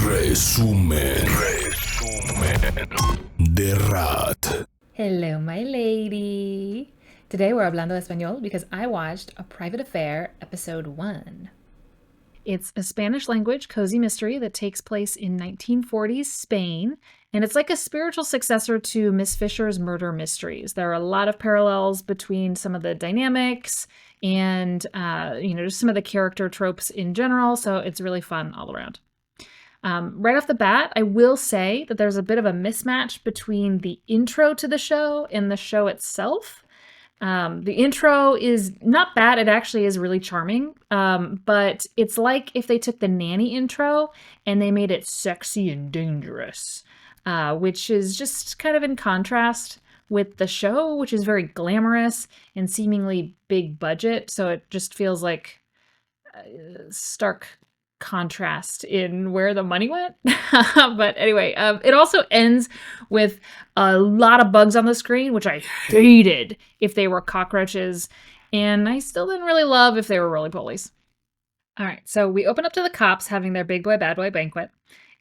Resumen de Rat. Hello, my lady. Today we're hablando español because I watched A Private Affair, episode 1. It's a Spanish language cozy mystery that takes place in 1940s Spain, and it's like a spiritual successor to Miss Fisher's murder mysteries. There are a lot of parallels between some of the dynamics and, just some of the character tropes in general, so it's really fun all around. Right off the bat, I will say that there's a bit of a mismatch between the intro to the show and the show itself. The intro is not bad. It actually is really charming. But it's like if they took the nanny intro and they made it sexy and dangerous, which is just kind of in contrast with the show, which is very glamorous and seemingly big budget. So it just feels like stark contrast in where the money went. But anyway, it also ends with a lot of bugs on the screen, which I hated if they were cockroaches, and I still didn't really love if they were roly-polies. All right, so we open up to the cops having their big boy, bad boy banquet,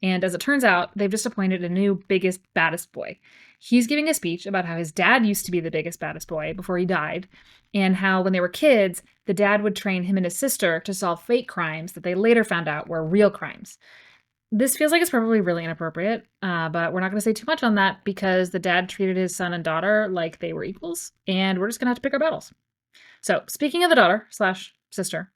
and as it turns out, they've just appointed a new biggest, baddest boy. He's giving a speech about how his dad used to be the biggest, baddest boy before he died, and how when they were kids, the dad would train him and his sister to solve fake crimes that they later found out were real crimes. This feels like it's probably really inappropriate, but we're not going to say too much on that because the dad treated his son and daughter like they were equals, and we're just going to have to pick our battles. So, speaking of the daughter slash sister,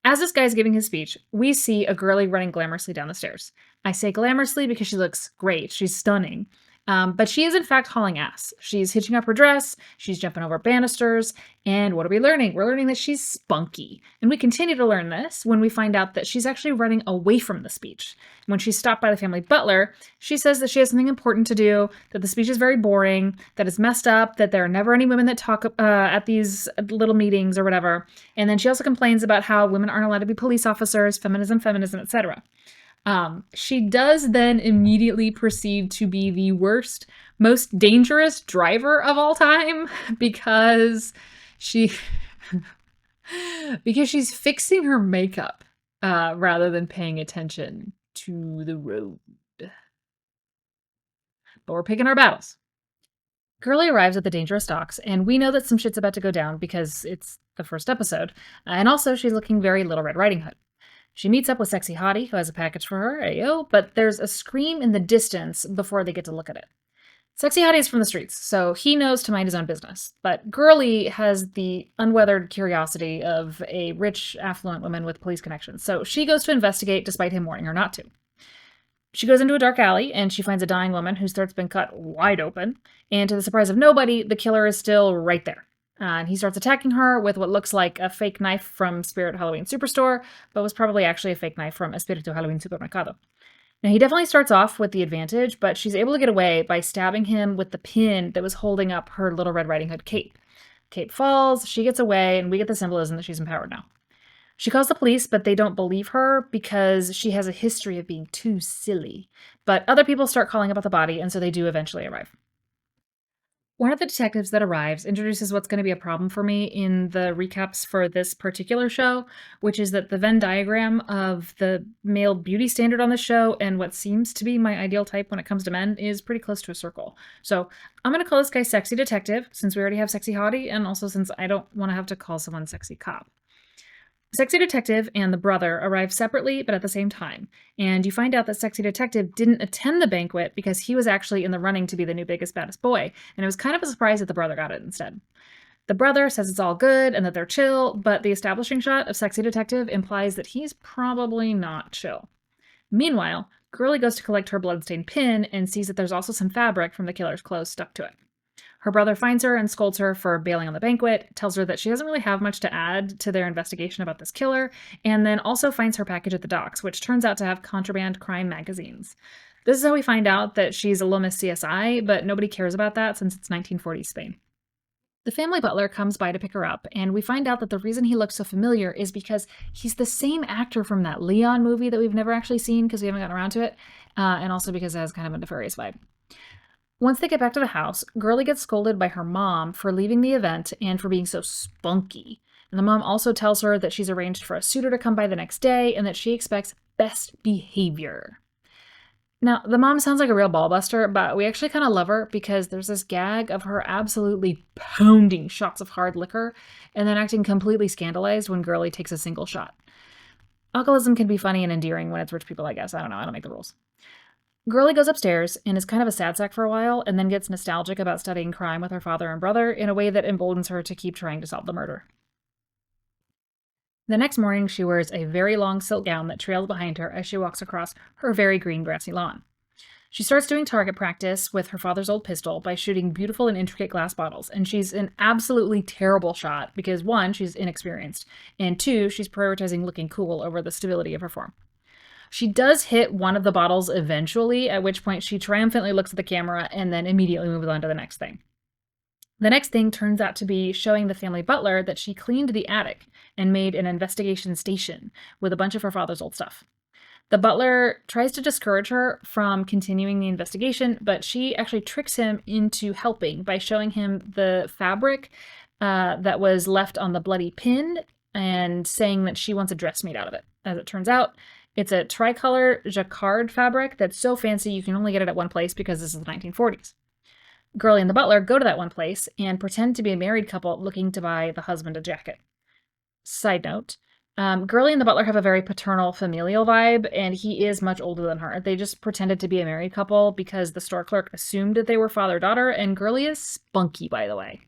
as this guy's giving his speech, we see a girlie running glamorously down the stairs. I say glamorously because she looks great. She's stunning. But she is in fact hauling ass. She's hitching up her dress, she's jumping over banisters, and what are we learning? We're learning that she's spunky. And we continue to learn this when we find out that she's actually running away from the speech. When she's stopped by the family butler, she says that she has something important to do, that the speech is very boring, that it's messed up, that there are never any women that talk at these little meetings or whatever. And then she also complains about how women aren't allowed to be police officers, feminism, etc. She does then immediately proceed to be the worst, most dangerous driver of all time because she's fixing her makeup rather than paying attention to the road. But we're picking our battles. Girlie arrives at the dangerous docks, and we know that some shit's about to go down because it's the first episode, and also she's looking very Little Red Riding Hood. She meets up with Sexy Hottie, who has a package for her, ayo, but there's a scream in the distance before they get to look at it. Sexy Hottie is from the streets, so he knows to mind his own business, but Girlie has the unweathered curiosity of a rich, affluent woman with police connections, so she goes to investigate despite him warning her not to. She goes into a dark alley, and she finds a dying woman whose throat's been cut wide open, and to the surprise of nobody, the killer is still right there. And he starts attacking her with what looks like a fake knife from Spirit Halloween Superstore, but was probably actually a fake knife from Espiritu Halloween Supermercado. Now, he definitely starts off with the advantage, but she's able to get away by stabbing him with the pin that was holding up her Little Red Riding Hood cape. Cape falls, she gets away, and we get the symbolism that she's empowered now. She calls the police, but they don't believe her because she has a history of being too silly. But other people start calling about the body, and so they do eventually arrive. One of the detectives that arrives introduces what's going to be a problem for me in the recaps for this particular show, which is that the Venn diagram of the male beauty standard on the show and what seems to be my ideal type when it comes to men is pretty close to a circle. So I'm going to call this guy Sexy Detective, since we already have Sexy Hottie, and also since I don't want to have to call someone Sexy Cop. Sexy Detective and the brother arrive separately but at the same time, and you find out that Sexy Detective didn't attend the banquet because he was actually in the running to be the new biggest, baddest boy, and it was kind of a surprise that the brother got it instead. The brother says it's all good and that they're chill, but the establishing shot of Sexy Detective implies that he's probably not chill. Meanwhile, Girlie goes to collect her bloodstained pin and sees that there's also some fabric from the killer's clothes stuck to it. Her brother finds her and scolds her for bailing on the banquet, tells her that she doesn't really have much to add to their investigation about this killer, and then also finds her package at the docks, which turns out to have contraband crime magazines. This is how we find out that she's a Lomas CSI, but nobody cares about that since it's 1940s Spain. The family butler comes by to pick her up, and we find out that the reason he looks so familiar is because he's the same actor from that Leon movie that we've never actually seen because we haven't gotten around to it, and also because it has kind of a nefarious vibe. Once they get back to the house, Girlie gets scolded by her mom for leaving the event and for being so spunky. And the mom also tells her that she's arranged for a suitor to come by the next day and that she expects best behavior. Now, the mom sounds like a real ballbuster, but we actually kind of love her because there's this gag of her absolutely pounding shots of hard liquor and then acting completely scandalized when Girly takes a single shot. Alcoholism can be funny and endearing when it's rich people, I guess. I don't know. I don't make the rules. Girly goes upstairs and is kind of a sad sack for a while and then gets nostalgic about studying crime with her father and brother in a way that emboldens her to keep trying to solve the murder. The next morning, she wears a very long silk gown that trails behind her as she walks across her very green grassy lawn. She starts doing target practice with her father's old pistol by shooting beautiful and intricate glass bottles, and she's an absolutely terrible shot because one, she's inexperienced, and two, she's prioritizing looking cool over the stability of her form. She does hit one of the bottles eventually, at which point she triumphantly looks at the camera and then immediately moves on to the next thing. The next thing turns out to be showing the family butler that she cleaned the attic and made an investigation station with a bunch of her father's old stuff. The butler tries to discourage her from continuing the investigation, but she actually tricks him into helping by showing him the fabric that was left on the bloody pin and saying that she wants a dress made out of it. As it turns out, it's a tricolor jacquard fabric that's so fancy you can only get it at one place because this is the 1940s. Girly and the butler go to that one place and pretend to be a married couple looking to buy the husband a jacket. Side note, Girly and the butler have a very paternal familial vibe, and he is much older than her. They just pretended to be a married couple because the store clerk assumed that they were father-daughter, and Girly is spunky, by the way.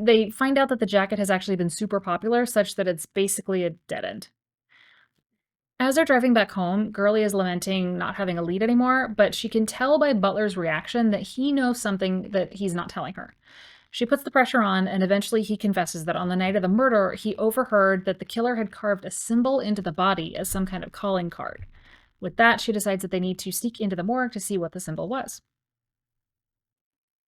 They find out that the jacket has actually been super popular, such that it's basically a dead end. As they're driving back home, Girly is lamenting not having a lead anymore, but she can tell by Butler's reaction that he knows something that he's not telling her. She puts the pressure on, and eventually he confesses that on the night of the murder, he overheard that the killer had carved a symbol into the body as some kind of calling card. With that, she decides that they need to sneak into the morgue to see what the symbol was.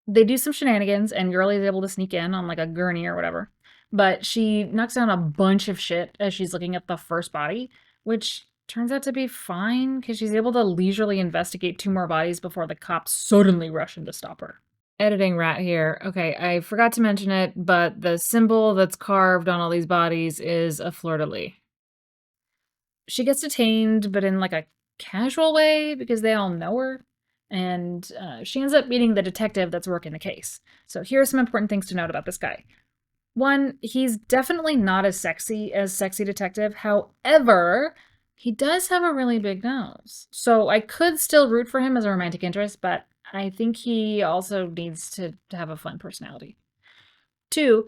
They do some shenanigans, and Girly is able to sneak in on like a gurney or whatever. But she knocks down a bunch of shit as she's looking at the first body, which turns out to be fine because she's able to leisurely investigate two more bodies before the cops suddenly rush in to stop her. Editing rat here. Okay, I forgot to mention it, but the symbol that's carved on all these bodies is a fleur-de-lis. She gets detained, but in like a casual way because they all know her. And she ends up meeting the detective that's working the case. So here are some important things to note about this guy. One, he's definitely not as sexy as Sexy Detective. However, he does have a really big nose. So I could still root for him as a romantic interest, but I think he also needs to have a fun personality. Two,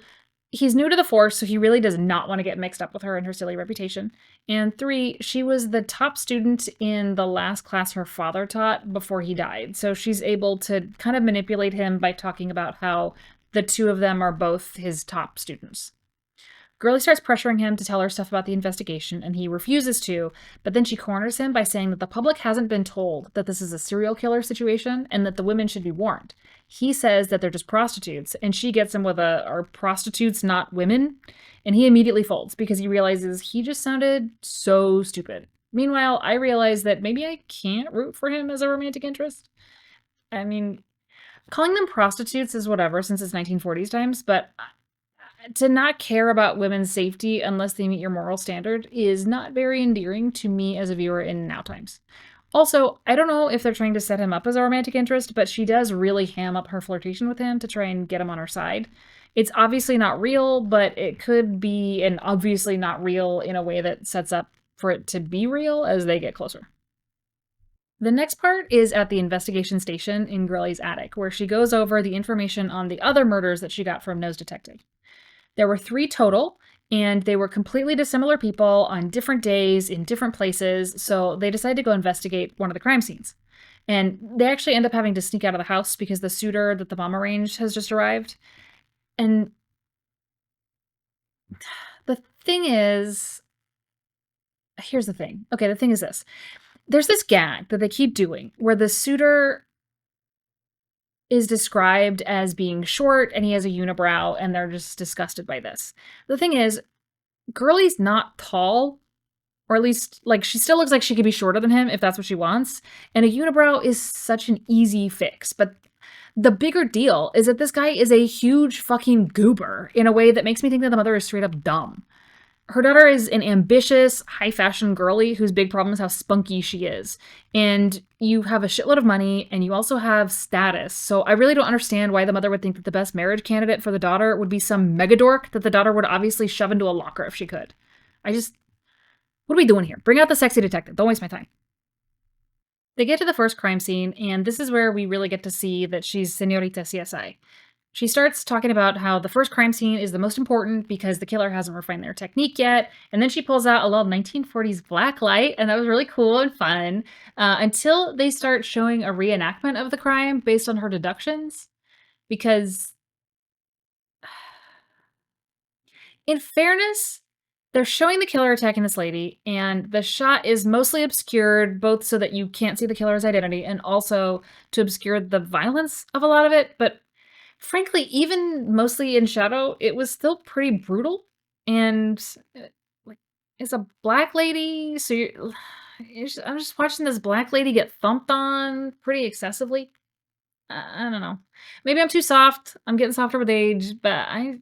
he's new to the force, so he really does not want to get mixed up with her and her silly reputation. And three, she was the top student in the last class her father taught before he died. So she's able to kind of manipulate him by talking about how the two of them are both his top students. Girly starts pressuring him to tell her stuff about the investigation, and he refuses to, but then she corners him by saying that the public hasn't been told that this is a serial killer situation and that the women should be warned. He says that they're just prostitutes, and she gets him with are prostitutes not women? And he immediately folds because he realizes he just sounded so stupid. Meanwhile, I realize that maybe I can't root for him as a romantic interest. I mean, calling them prostitutes is whatever since it's 1940s times, but to not care about women's safety unless they meet your moral standard is not very endearing to me as a viewer in now times. Also, I don't know if they're trying to set him up as a romantic interest, but she does really ham up her flirtation with him to try and get him on her side. It's obviously not real, but it could be, and obviously not real in a way that sets up for it to be real as they get closer. The next part is at the investigation station in Girly's attic, where she goes over the information on the other murders that she got from Nose Detective. There were 3 total, and they were completely dissimilar people on different days in different places, so they decide to go investigate one of the crime scenes. And they actually end up having to sneak out of the house because the suitor that the mom arranged has just arrived. And the thing is, here's the thing. Okay, the thing is this. There's this gag that they keep doing where the suitor is described as being short and he has a unibrow and they're just disgusted by this. The thing is, Girly's not tall, or at least, like, she still looks like she could be shorter than him if that's what she wants, and a unibrow is such an easy fix, but the bigger deal is that this guy is a huge fucking goober in a way that makes me think that the mother is straight up dumb. Her daughter is an ambitious, high fashion girly whose big problem is how spunky she is. And you have a shitload of money and you also have status. So I really don't understand why the mother would think that the best marriage candidate for the daughter would be some mega dork that the daughter would obviously shove into a locker if she could. I just, what are we doing here? Bring out the sexy detective. Don't waste my time. They get to the first crime scene, and this is where we really get to see that she's Senorita CSI. She starts talking about how the first crime scene is the most important because the killer hasn't refined their technique yet. And then she pulls out a little 1940s black light, and that was really cool and fun until they start showing a reenactment of the crime based on her deductions. Because, in fairness, they're showing the killer attacking this lady, and the shot is mostly obscured, both so that you can't see the killer's identity and also to obscure the violence of a lot of it. But frankly, even mostly in shadow, it was still pretty brutal. And like, it's a black lady, so I'm just watching this black lady get thumped on pretty excessively. I don't know. Maybe I'm too soft. I'm getting softer with age, but I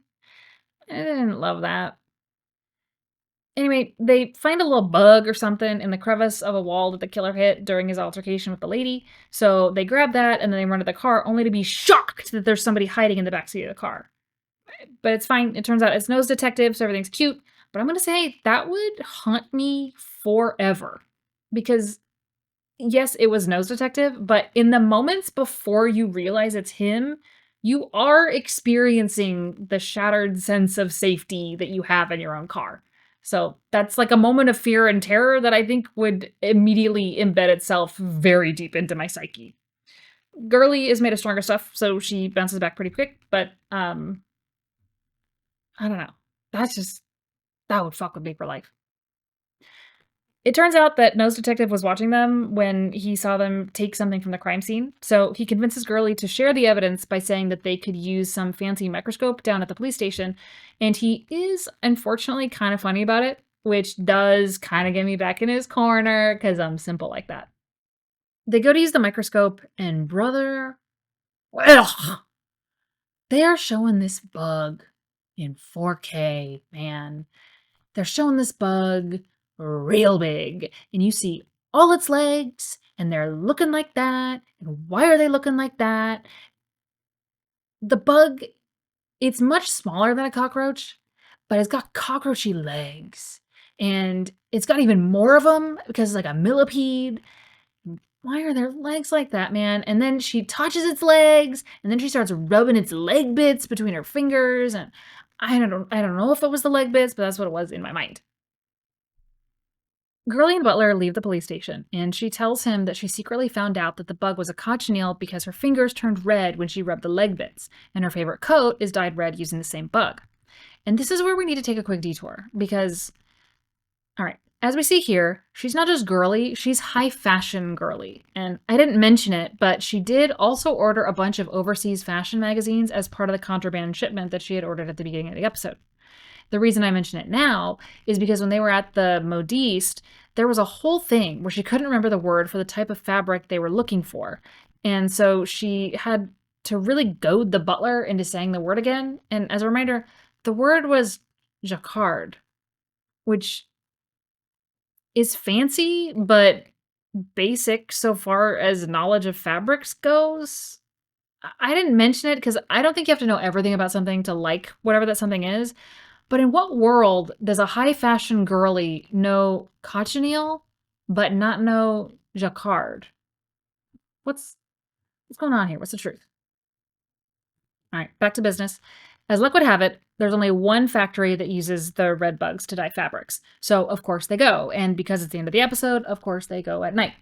didn't love that. Anyway, they find a little bug or something in the crevice of a wall that the killer hit during his altercation with the lady. So they grab that and then they run to the car, only to be shocked that there's somebody hiding in the backseat of the car. But it's fine. It turns out it's Nose Detective, so everything's cute. But I'm going to say that would haunt me forever. Because, yes, it was Nose Detective, but in the moments before you realize it's him, you are experiencing the shattered sense of safety that you have in your own car. So that's like a moment of fear and terror that I think would immediately embed itself very deep into my psyche. Girly is made of stronger stuff, so she bounces back pretty quick, but I don't know. That would fuck with me for life. It turns out that Nose Detective was watching them when he saw them take something from the crime scene, so he convinces Gurley to share the evidence by saying that they could use some fancy microscope down at the police station, and he is unfortunately kind of funny about it, which does kind of get me back in his corner, because I'm simple like that. They go to use the microscope, and brother, well, they are showing this bug in 4K, man. They're showing this bug real big, and you see all its legs, and they're looking like that. And why are they looking like that? The bug, it's much smaller than a cockroach, but it's got cockroachy legs. And it's got even more of them because it's like a millipede. Why are their legs like that, man? And then she touches its legs, and then she starts rubbing its leg bits between her fingers. And I don't know if it was the leg bits, but that's what it was in my mind. Gurley and Butler leave the police station, and she tells him that she secretly found out that the bug was a cochineal because her fingers turned red when she rubbed the leg bits, and her favorite coat is dyed red using the same bug. And this is where we need to take a quick detour, because, alright, as we see here, she's not just girly, she's high fashion girly. And I didn't mention it, but she did also order a bunch of overseas fashion magazines as part of the contraband shipment that she had ordered at the beginning of the episode. The reason I mention it now is because when they were at the modiste, there was a whole thing where she couldn't remember the word for the type of fabric they were looking for. And so she had to really goad the butler into saying the word again. And as a reminder, the word was jacquard, which is fancy, but basic so far as knowledge of fabrics goes. I didn't mention it because I don't think you have to know everything about something to like whatever that something is. But in what world does a high fashion girly know cochineal, but not know jacquard? What's going on here? What's the truth? All right, back to business. As luck would have it, there's only one factory that uses the red bugs to dye fabrics. So, of course, they go. And because it's the end of the episode, of course, they go at night.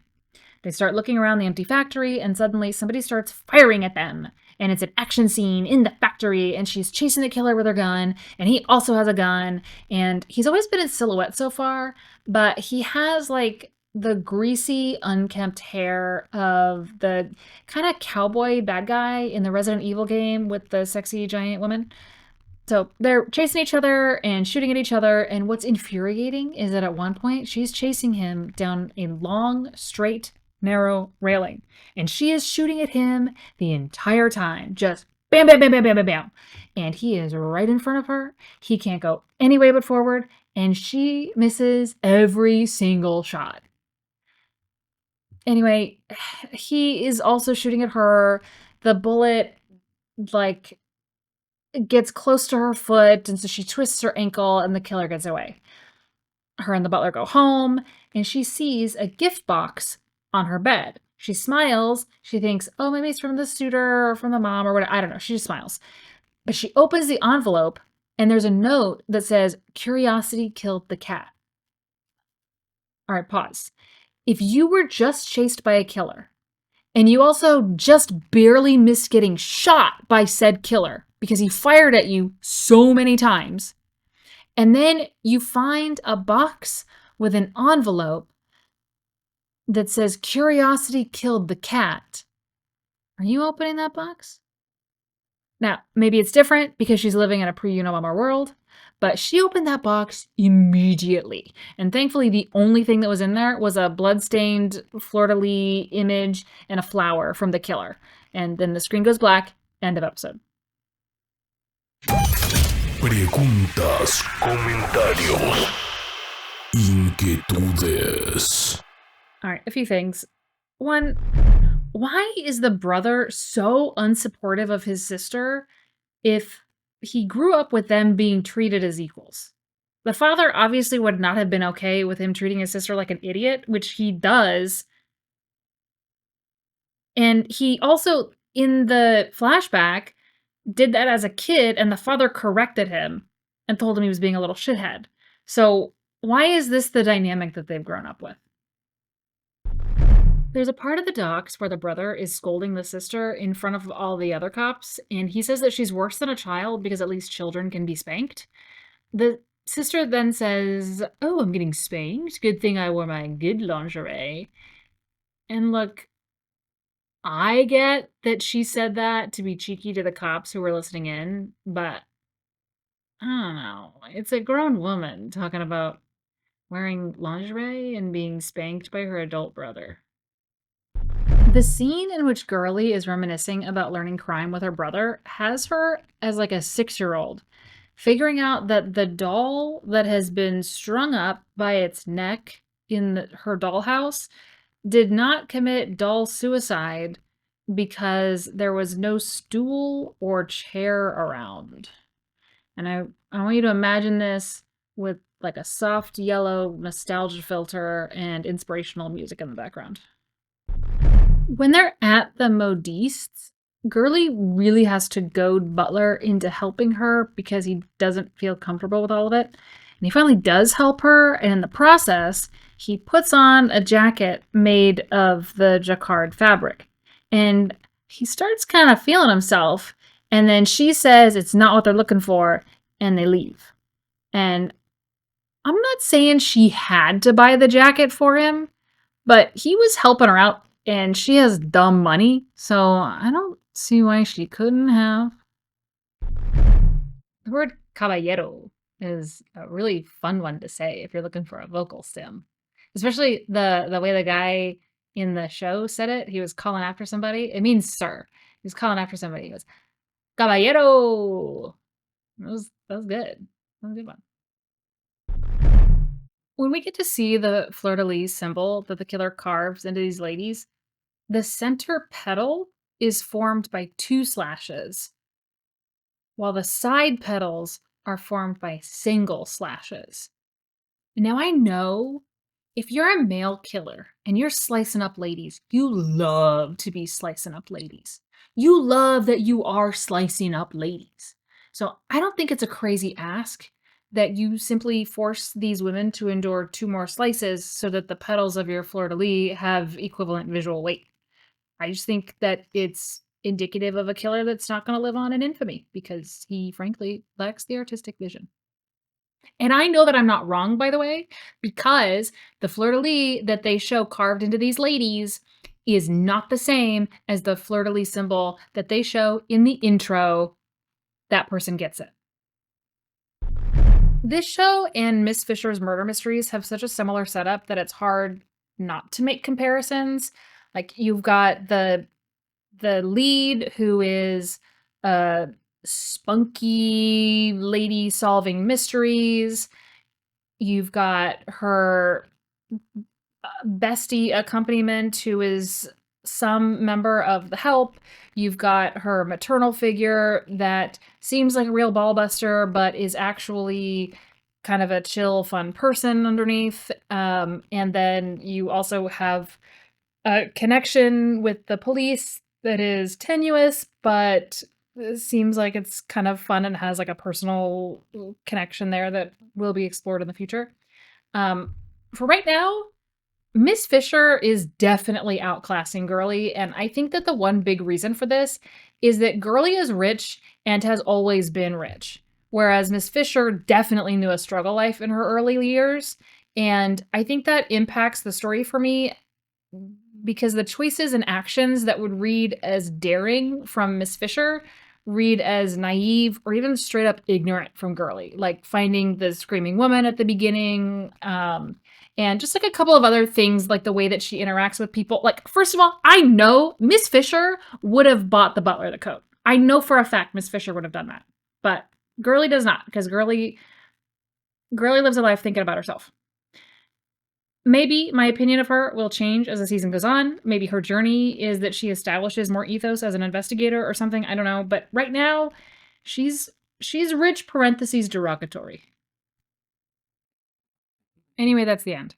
They start looking around the empty factory, and suddenly somebody starts firing at them. And it's an action scene in the factory, and she's chasing the killer with her gun, and he also has a gun. And he's always been in silhouette so far, but he has like the greasy, unkempt hair of the kind of cowboy bad guy in the Resident Evil game with the sexy giant woman. So they're chasing each other and shooting at each other. And what's infuriating is that at one point she's chasing him down a long, straight, narrow railing. And she is shooting at him the entire time. Just bam, bam, bam, bam, bam, bam, bam. And he is right in front of her. He can't go any way but forward. and she misses every single shot. Anyway, he is also shooting at her. The bullet, like, gets close to her foot, and so she twists her ankle, and the killer gets away. Her and the butler go home, and she sees a gift box on her bed. She smiles. She thinks, oh, maybe it's from the suitor or from the mom or whatever. I don't know. She just smiles. But she opens the envelope, and there's a note that says, curiosity killed the cat. All right, pause. If you were just chased by a killer, and you also just barely missed getting shot by said killer because he fired at you so many times, and then you find a box with an envelope that says, curiosity killed the cat. Are you opening that box? Now, maybe it's different because she's living in a pre-Unabomber world, but she opened that box immediately. And thankfully, the only thing that was in there was a bloodstained fleur-de-lis image and a flower from the killer. And then the screen goes black. End of episode. Preguntas, comentarios, inquietudes. All right, a few things. One, why is the brother so unsupportive of his sister if he grew up with them being treated as equals? The father obviously would not have been okay with him treating his sister like an idiot, which he does. And he also, in the flashback, did that as a kid, and the father corrected him and told him he was being a little shithead. So why is this the dynamic that they've grown up with? There's a part of the docs where the brother is scolding the sister in front of all the other cops, and he says that she's worse than a child because at least children can be spanked. The sister then says, oh, I'm getting spanked. Good thing I wore my good lingerie. And look, I get that she said that to be cheeky to the cops who were listening in, but I don't know. It's a grown woman talking about wearing lingerie and being spanked by her adult brother. The scene in which Girly is reminiscing about learning crime with her brother has her as like a 6-year-old, figuring out that the doll that has been strung up by its neck in her dollhouse did not commit doll suicide because there was no stool or chair around. And I want you to imagine this with like a soft yellow nostalgia filter and inspirational music in the background. When they're at the modistes, Girly really has to goad Butler into helping her because he doesn't feel comfortable with all of it. And he finally does help her, and in the process, he puts on a jacket made of the jacquard fabric. And he starts kind of feeling himself, and then she says it's not what they're looking for, and they leave. And I'm not saying she had to buy the jacket for him, but he was helping her out, and she has dumb money, so I don't see why she couldn't have. The word caballero is a really fun one to say if you're looking for a vocal stim. Especially the way the guy in the show said it. He was calling after somebody. It means sir. He was calling after somebody. He goes, caballero. That was good. That was a good one. When we get to see the fleur-de-lis symbol that the killer carves into these ladies, the center petal is formed by 2 slashes, while the side petals are formed by single slashes. Now I know if you're a male killer and you're slicing up ladies, you love to be slicing up ladies. You love that you are slicing up ladies. So I don't think it's a crazy ask that you simply force these women to endure 2 more slices so that the petals of your fleur-de-lis have equivalent visual weight. I just think that it's indicative of a killer that's not going to live on in infamy because he, frankly, lacks the artistic vision. And I know that I'm not wrong, by the way, because the fleur-de-lis that they show carved into these ladies is not the same as the fleur-de-lis symbol that they show in the intro. That person gets it. This show and Miss Fisher's Murder Mysteries have such a similar setup that it's hard not to make comparisons. Like, you've got the lead, who is a spunky lady solving mysteries, You've got her bestie accompaniment, who is some member of the help. You've got her maternal figure that seems like a real ballbuster, but is actually kind of a chill, fun person underneath. And then you also have a connection with the police that is tenuous, but it seems like it's kind of fun and has like a personal connection there that will be explored in the future. Um, for right now, Miss Fisher is definitely outclassing Girly, and I think that the one big reason for this is that Girly is rich and has always been rich, whereas Miss Fisher definitely knew a struggle life in her early years, and I think that impacts the story for me because the choices and actions that would read as daring from Miss Fisher read as naive or even straight up ignorant from Girly, like finding the screaming woman at the beginning, and just like a couple of other things, like the way that she interacts with people. Like, first of all, I know Miss Fisher would have bought the butler the coat. I know for a fact Miss Fisher would have done that, but Girly does not, because Girly lives a life thinking about herself. Maybe my opinion of her will change as the season goes on. Maybe her journey is that she establishes more ethos as an investigator or something. I don't know. But right now, she's rich, parentheses derogatory. Anyway, that's the end.